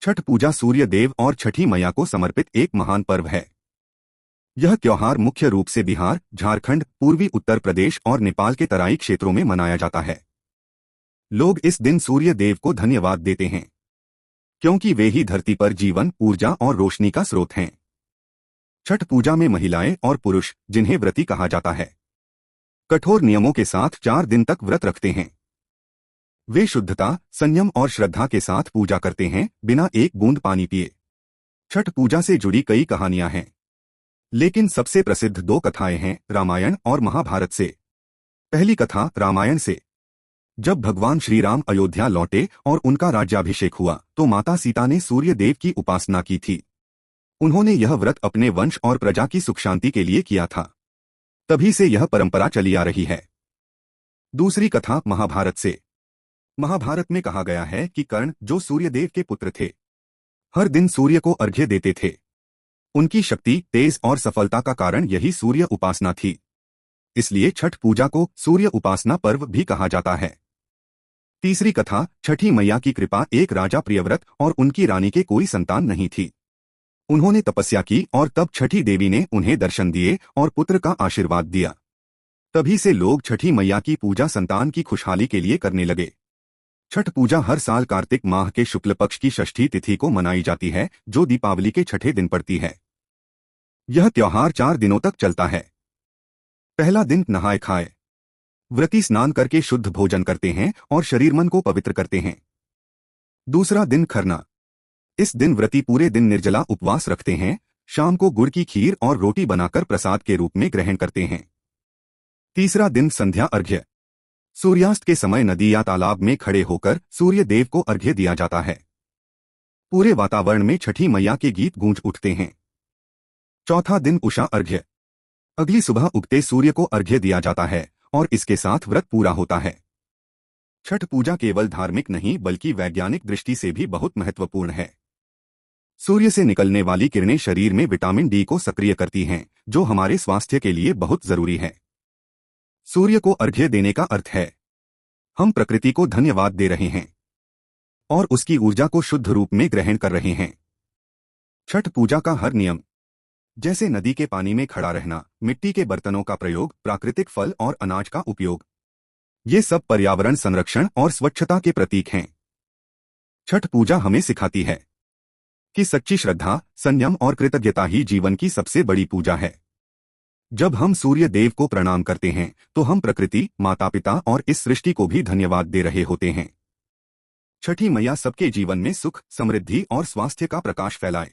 छठ पूजा सूर्य देव और छठी मैया को समर्पित एक महान पर्व है। यह त्योहार मुख्य रूप से बिहार, झारखंड, पूर्वी उत्तर प्रदेश और नेपाल के तराई क्षेत्रों में मनाया जाता है। लोग इस दिन सूर्य देव को धन्यवाद देते हैं, क्योंकि वे ही धरती पर जीवन, ऊर्जा और रोशनी का स्रोत हैं। छठ पूजा में महिलाएं और पुरुष, जिन्हें व्रती कहा जाता है, कठोर नियमों के साथ 4 दिन तक व्रत रखते हैं। वे शुद्धता, संयम और श्रद्धा के साथ पूजा करते हैं, बिना एक बूंद पानी पिए। छठ पूजा से जुड़ी कई कहानियां हैं, लेकिन सबसे प्रसिद्ध 2 कथाएं हैं, रामायण और महाभारत से। पहली कथा रामायण से। जब भगवान श्री राम अयोध्या लौटे और उनका राज्याभिषेक हुआ, तो माता सीता ने सूर्य देव की उपासना की थी। उन्होंने यह व्रत अपने वंश और प्रजा की सुख शांति के लिए किया था। तभी से यह परंपरा चली आ रही है। दूसरी कथा महाभारत से। महाभारत में कहा गया है कि कर्ण, जो सूर्यदेव के पुत्र थे, हर दिन सूर्य को अर्घ्य देते थे। उनकी शक्ति, तेज और सफलता का कारण यही सूर्य उपासना थी। इसलिए छठ पूजा को सूर्य उपासना पर्व भी कहा जाता है। तीसरी कथा छठी मैया की कृपा। एक राजा प्रियव्रत और उनकी रानी के कोई संतान नहीं थी। उन्होंने तपस्या की और तब छठी देवी ने उन्हें दर्शन दिए और पुत्र का आशीर्वाद दिया। तभी से लोग छठी मैया की पूजा संतान की खुशहाली के लिए करने लगे। छठ पूजा हर साल कार्तिक माह के शुक्ल पक्ष की षष्ठी तिथि को मनाई जाती है, जो दीपावली के छठे दिन पड़ती है। यह त्योहार 4 दिनों तक चलता है। पहला दिन नहाए खाए। व्रती स्नान करके शुद्ध भोजन करते हैं और शरीर मन को पवित्र करते हैं। दूसरा दिन खरना। इस दिन व्रती पूरे दिन निर्जला उपवास रखते हैं। शाम को गुड़ की खीर और रोटी बनाकर प्रसाद के रूप में ग्रहण करते हैं। तीसरा दिन संध्या अर्घ्य। सूर्यास्त के समय नदी या तालाब में खड़े होकर सूर्य देव को अर्घ्य दिया जाता है। पूरे वातावरण में छठी मैया के गीत गूंज उठते हैं। चौथा दिन उषा अर्घ्य। अगली सुबह उगते सूर्य को अर्घ्य दिया जाता है और इसके साथ व्रत पूरा होता है। छठ पूजा केवल धार्मिक नहीं बल्कि वैज्ञानिक दृष्टि से भी बहुत महत्वपूर्ण है। सूर्य से निकलने वाली किरणें शरीर में विटामिन डी को सक्रिय करती हैं, जो हमारे स्वास्थ्य के लिए बहुत जरूरी है। सूर्य को अर्घ्य देने का अर्थ है हम प्रकृति को धन्यवाद दे रहे हैं और उसकी ऊर्जा को शुद्ध रूप में ग्रहण कर रहे हैं। छठ पूजा का हर नियम, जैसे नदी के पानी में खड़ा रहना, मिट्टी के बर्तनों का प्रयोग, प्राकृतिक फल और अनाज का उपयोग, ये सब पर्यावरण संरक्षण और स्वच्छता के प्रतीक हैं। छठ पूजा हमें सिखाती है कि सच्ची श्रद्धा, संयम और कृतज्ञता ही जीवन की सबसे बड़ी पूजा है। जब हम सूर्य देव को प्रणाम करते हैं, तो हम प्रकृति, माता पिता और इस सृष्टि को भी धन्यवाद दे रहे होते हैं। छठी मैया सबके जीवन में सुख, समृद्धि और स्वास्थ्य का प्रकाश फैलाए।